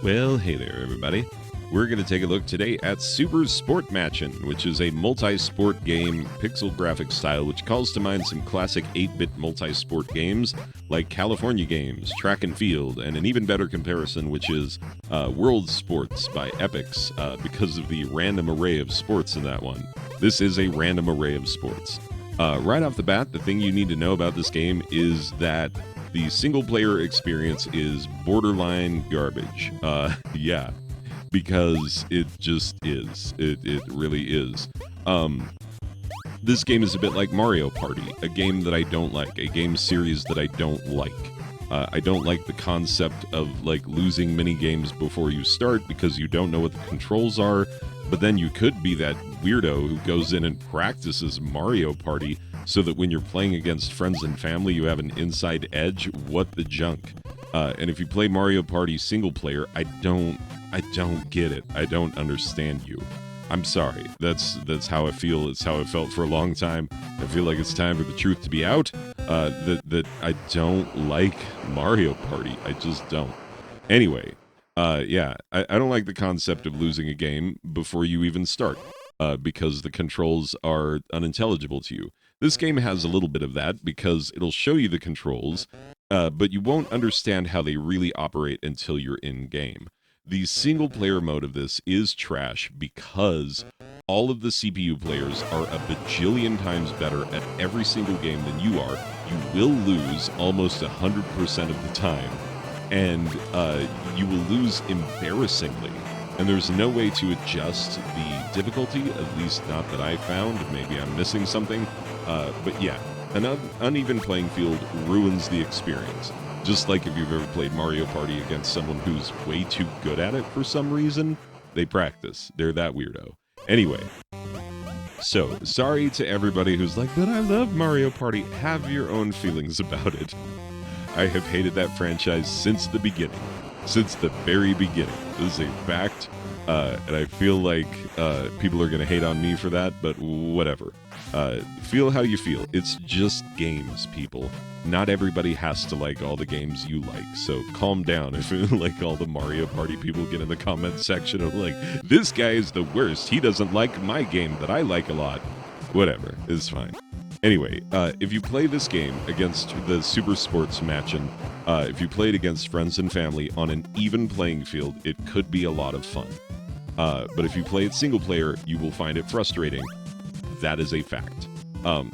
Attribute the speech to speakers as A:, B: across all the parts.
A: Well, hey there, everybody. We're going to take a look today at Super Sportmatchen, which is a multi-sport game, pixel graphics style, which calls to mind some classic 8-bit multi-sport games like California Games, Track and Field, and an even better comparison, which is World Sports by Epyx, because of the random array of sports in that one. This is a random array of sports. Right off the bat, the thing you need to know about this game is that the single-player experience is borderline garbage. Yeah, because it just is. It really is. This game is a bit like Mario Party, a game that I don't like, a game series that I don't like. I don't like the concept of like losing mini games before you start because you don't know what the controls are, but then you could be that weirdo who goes in and practices Mario Party so that when you're playing against friends and family, you have an inside edge. What the junk? And if you play Mario Party single player, I don't get it. I don't understand you. I'm sorry. That's how I feel. It's how I felt for a long time. I feel like it's time for the truth to be out. That I don't like Mario Party. I just don't. Anyway, yeah, I don't like the concept of losing a game before you even start, because the controls are unintelligible to you. This game has a little bit of that because it'll show you the controls, but you won't understand how they really operate until you're in game. The single-player mode of this is trash because all of the CPU players are a bajillion times better at every single game than you are. You will lose almost 100% of the time, and you will lose embarrassingly. And there's no way to adjust the difficulty, at least not that I found. Maybe I'm missing something. But yeah, an uneven playing field ruins the experience. Just like if you've ever played Mario Party against someone who's way too good at it for some reason, they practice. They're that weirdo. Anyway, so sorry to everybody who's like, but I love Mario Party. Have your own feelings about it. I have hated that franchise since the beginning. Since the very beginning. This is a fact, and I feel like people are going to hate on me for that, but whatever. Feel how you feel. It's just games, people. Not everybody has to like all the games you like, so calm down if like all the Mario Party people get in the comment section of like, this guy is the worst. He doesn't like my game that I like a lot. Whatever. It's fine. Anyway, if you play this game against the Super Sports Matchen, if you play it against friends and family on an even playing field, it could be a lot of fun. But if you play it single player, you will find it frustrating. That is a fact.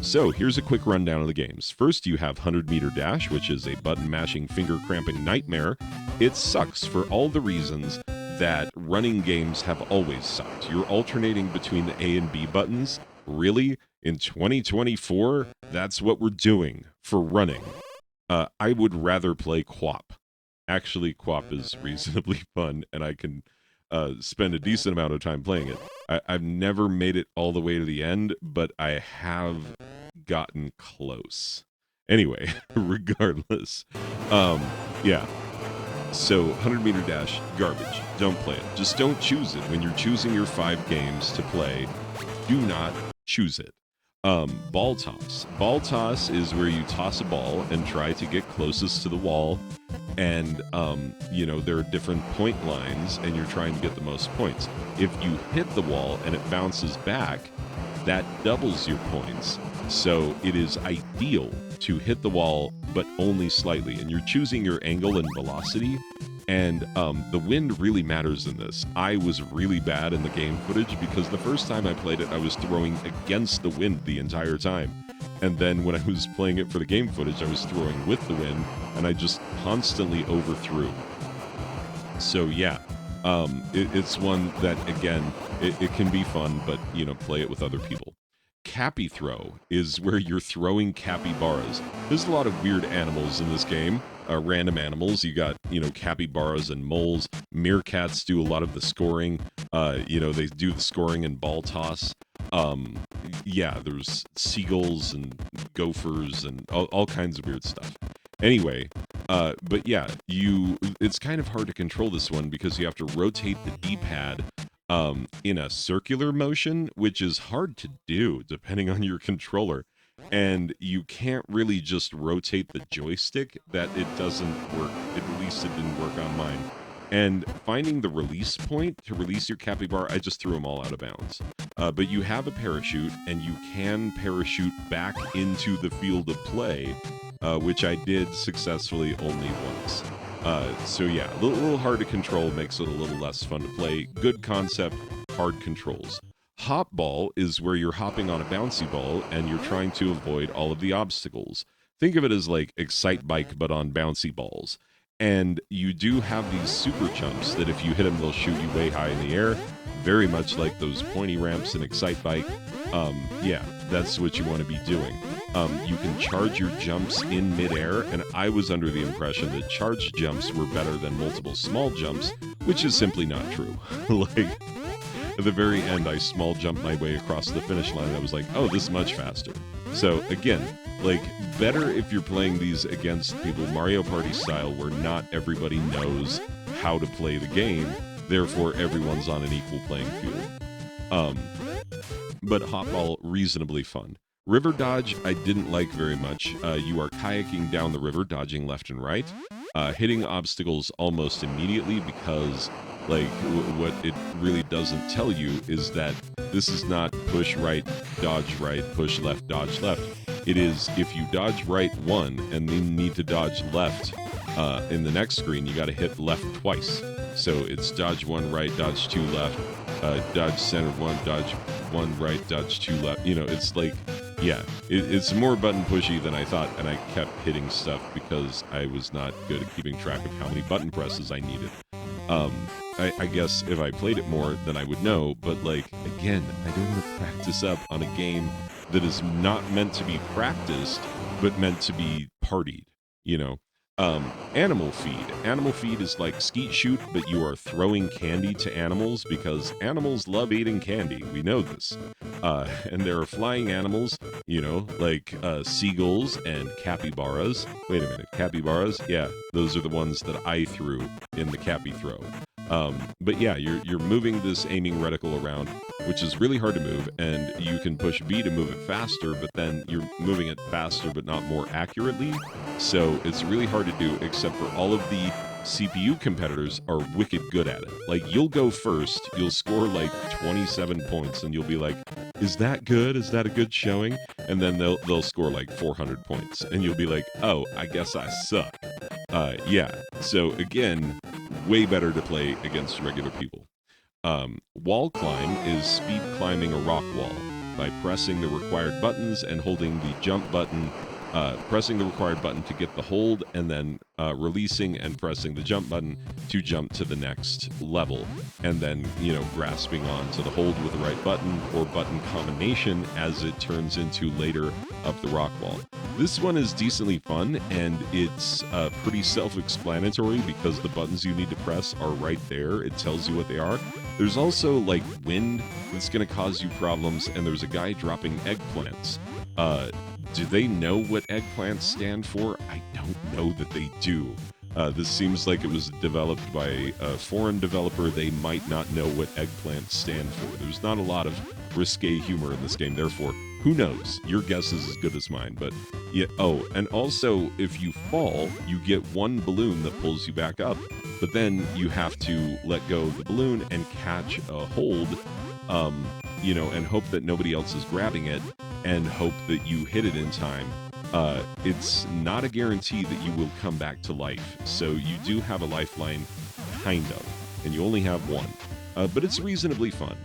A: So here's a quick rundown of the games. First, you have 100-meter dash, which is a button-mashing, finger-cramping nightmare. It sucks for all the reasons that running games have always sucked. You're alternating between the A and B buttons. Really? In 2024, that's what we're doing for running. I would rather play QWOP. Actually, QWOP is reasonably fun, and I can spend a decent amount of time playing it. I've never made it all the way to the end, but I have gotten close. Anyway, regardless. Yeah. So, 100-meter dash, garbage. Don't play it. Just don't choose it. When you're choosing your 5 games to play, do not choose it. Ball toss. Ball toss is where you toss a ball and try to get closest to the wall. And, there are different point lines, and you're trying to get the most points. If you hit the wall and it bounces back, that doubles your points. So it is ideal to hit the wall, but only slightly. And you're choosing your angle and velocity. And the wind really matters in this. I was really bad in the game footage because the first time I played it, I was throwing against the wind the entire time. And then when I was playing it for the game footage, I was throwing with the wind, and I just constantly overthrew. So yeah, it's one that, again, it can be fun, but, play it with other people. Cappy throw is where you're throwing capybaras. There's a lot of weird animals in this game, random animals. You got, capybaras and moles. Meerkats do a lot of the scoring. They do the scoring in ball toss. Yeah, there's seagulls and gophers and all kinds of weird stuff. Anyway, but yeah, it's kind of hard to control this one because you have to rotate the D-pad in a circular motion, which is hard to do depending on your controller. And you can't really just rotate the joystick, that it doesn't work. At least it didn't work on mine. And finding the release point to release your capybara, I just threw them all out of bounds. But you have a parachute, and you can parachute back into the field of play, which I did successfully only once. So yeah, a little hard to control, makes it a little less fun to play. Good concept, hard controls. Hop ball is where you're hopping on a bouncy ball, and you're trying to avoid all of the obstacles. Think of it as like Excite Bike, but on bouncy balls. And you do have these super jumps that if you hit them, they'll shoot you way high in the air. Very much like those pointy ramps in Excite Bike. Yeah, that's what you want to be doing. You can charge your jumps in midair, and I was under the impression that charged jumps were better than multiple small jumps, which is simply not true. Like, at the very end, I small jumped my way across the finish line, and I was like, oh, this is much faster. So, again, like, better if you're playing these against people Mario Party style, where not everybody knows how to play the game, therefore everyone's on an equal playing field. But hopball, reasonably fun. River dodge, I didn't like very much. You are kayaking down the river, dodging left and right, hitting obstacles almost immediately because, like, what it really doesn't tell you is that this is not push right, push left, dodge left. It is if you dodge right one and then need to dodge left in the next screen, you got to hit left twice. So it's dodge one right, dodge two left, dodge center one, dodge one right, dodge two left. You know, it's like, yeah, it's more button pushy than I thought, and I kept hitting stuff because I was not good at keeping track of how many button presses I needed. I guess if I played it more, then I would know, but, like, again, I don't want to practice up on a game that is not meant to be practiced, but meant to be partied, you know? Animal feed. Animal feed is like skeet shoot, but you are throwing candy to animals because animals love eating candy. We know this. And there are flying animals, you know, like seagulls and capybaras. Wait a minute, capybaras? Yeah, those are the ones that I threw in the cappy throw. But yeah, you're moving this aiming reticle around, which is really hard to move, and you can push B to move it faster, but then you're moving it faster but not more accurately. So it's really hard to do, except for all of the CPU competitors are wicked good at it. Like, you'll go first, you'll score like 27 points, and you'll be like, is that good? Is that a good showing? And then they'll score like 400 points, and you'll be like, oh, I guess I suck. Yeah, so again, way better to play against regular people. Wall climb is speed climbing a rock wall by pressing the required buttons and holding the jump button, pressing the required button to get the hold, and then releasing and pressing the jump button to jump to the next level, and then, you know, grasping on to the hold with the right button or button combination as it turns into later up the rock wall. This one is decently fun, and it's pretty self-explanatory because the buttons you need to press are right there. It tells you what they are. There's also, like, wind that's going to cause you problems, and there's a guy dropping eggplants. Do they know what eggplants stand for? I don't know that they do. This seems like it was developed by a foreign developer. They might not know what eggplants stand for. There's not a lot of risque humor in this game, therefore, who knows? Your guess is as good as mine, but yeah. Oh, and also, if you fall, you get one balloon that pulls you back up, but then you have to let go of the balloon and catch a hold, you know, and hope that nobody else is grabbing it, and hope that you hit it in time. It's not a guarantee that you will come back to life, so you do have a lifeline, kind of, and you only have one, but it's reasonably fun.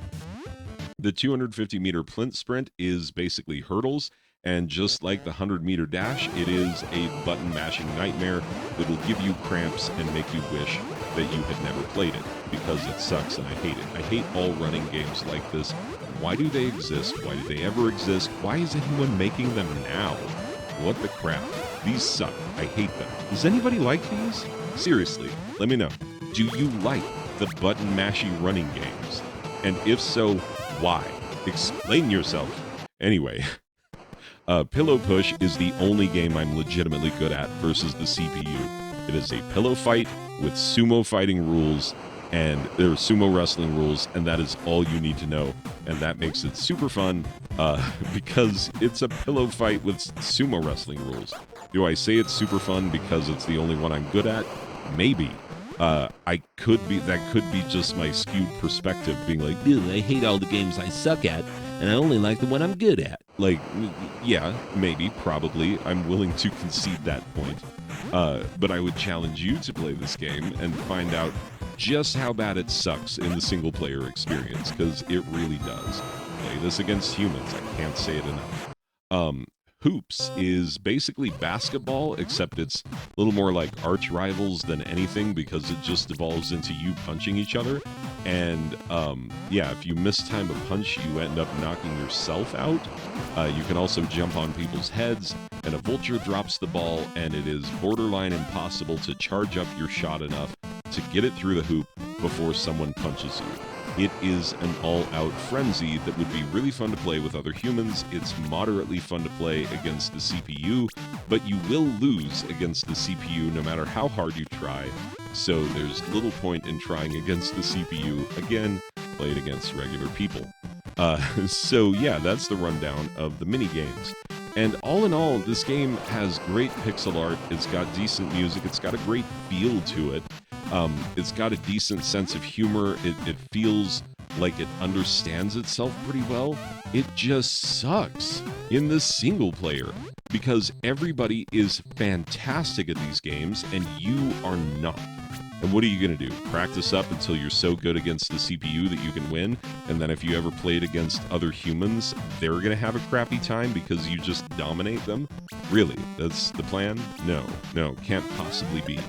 A: The 250-meter plinth sprint is basically hurdles, and just like the 100-meter dash, it is a button-mashing nightmare that will give you cramps and make you wish that you had never played it, because it sucks and I hate it. I hate all running games like this. Why do they exist? Why do they ever exist? Why is anyone making them now? What the crap? These suck. I hate them. Does anybody like these? Seriously, let me know. Do you like the button-mashy running games? And if so, why? Explain yourself. Anyway, Pillow Push is the only game I'm legitimately good at versus the CPU. It is a pillow fight with sumo fighting rules, and there are sumo wrestling rules, and that is all you need to know. And that makes it super fun because it's a pillow fight with sumo wrestling rules. Do I say it's super fun because it's the only one I'm good at? Maybe. That could be just my skewed perspective, being like, "Ew, I hate all the games I suck at, and I only like the one I'm good at." Like, yeah, maybe, probably, I'm willing to concede that point. But I would challenge you to play this game and find out just how bad it sucks in the single player experience, because it really does. Play this against humans. I can't say it enough. Um, Hoops is basically basketball, except it's a little more like arch rivals than anything, because it just evolves into you punching each other. And yeah, if you mistime a punch, you end up knocking yourself out. You can also jump on people's heads, and a vulture drops the ball, and it is borderline impossible to charge up your shot enough to get it through the hoop before someone punches you. It is an all-out frenzy that would be really fun to play with other humans. It's moderately fun to play against the CPU, but you will lose against the CPU no matter how hard you try. So there's little point in trying against the CPU. Again, play it against regular people. So yeah, that's the rundown of the mini games. And all in all, this game has great pixel art. It's got decent music. It's got a great feel to it. It's got a decent sense of humor. It feels like it understands itself pretty well. It just sucks in the single player because everybody is fantastic at these games and you are not. And what are you going to do? Practice up until you're so good against the CPU that you can win? And then if you ever played against other humans, they're going to have a crappy time because you just dominate them? Really? That's the plan? No, can't possibly be.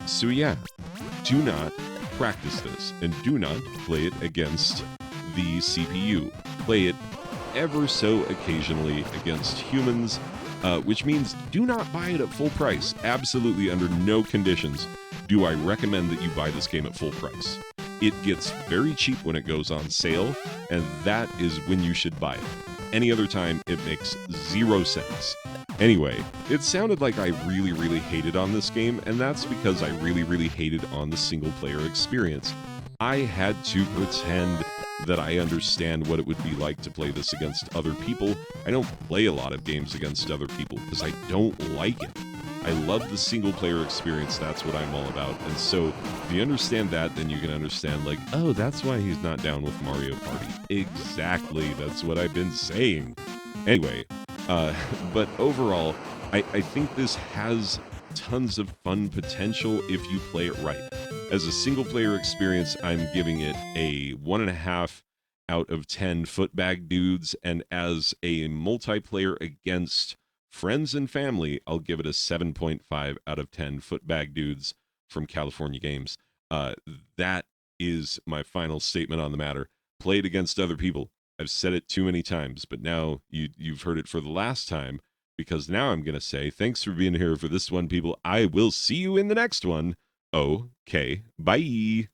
A: So yeah, do not practice this and do not play it against the CPU. Play it ever so occasionally against humans, which means do not buy it at full price. Absolutely under no conditions do I recommend that you buy this game at full price. It gets very cheap when it goes on sale, and that is when you should buy it. Any other time, it makes 0 sense. Anyway, it sounded like I really hated on this game, and that's because I really hated on the single-player experience. I had to pretend that I understand what it would be like to play this against other people. I don't play a lot of games against other people because I don't like it. I love the single-player experience, that's what I'm all about. And so, if you understand that, then you can understand, like, oh, that's why he's not down with Mario Party. Exactly, that's what I've been saying. Anyway, but overall, I think this has tons of fun potential if you play it right. As a single-player experience, I'm giving it a 1.5 out of 10 footbag dudes, and as a multiplayer against friends and family, I'll give it a 7.5 out of 10 footbag dudes from California Games. That is my final statement on the matter. Play it against other people. I've said it too many times, but now you've heard it for the last time, because now I'm going to say thanks for being here for this one, people. I will see you in the next one. Okay, bye.